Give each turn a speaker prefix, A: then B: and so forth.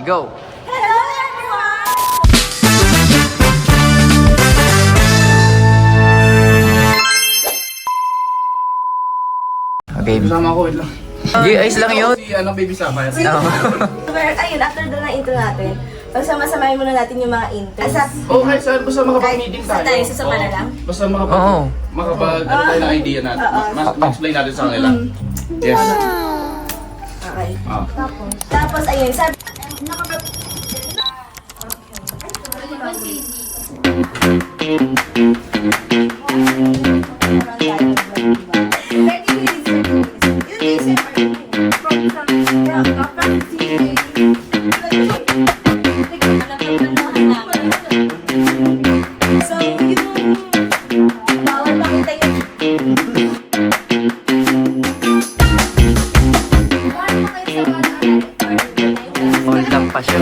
A: go!
B: Hello everyone!
A: Okay.
C: Kasama ko lang.
A: Hindi, ayos lang yun.
C: Si baby Sapphire.
B: Pero ayun, after doon ng intro natin, pagsama-samahin muna natin yung mga intro.
C: Okay, saan basta makapag-meeting tayo?
B: Tayo, sasama na lang?
C: Basta
A: Oo.
C: makapag ano tayo ng idea natin. Ma-explain natin sa kanila. Yes.
B: Okay.
C: Ah.
B: Tapos ayun, sabi... So, yung... Bawal makita yung...
A: Hold up pa siya.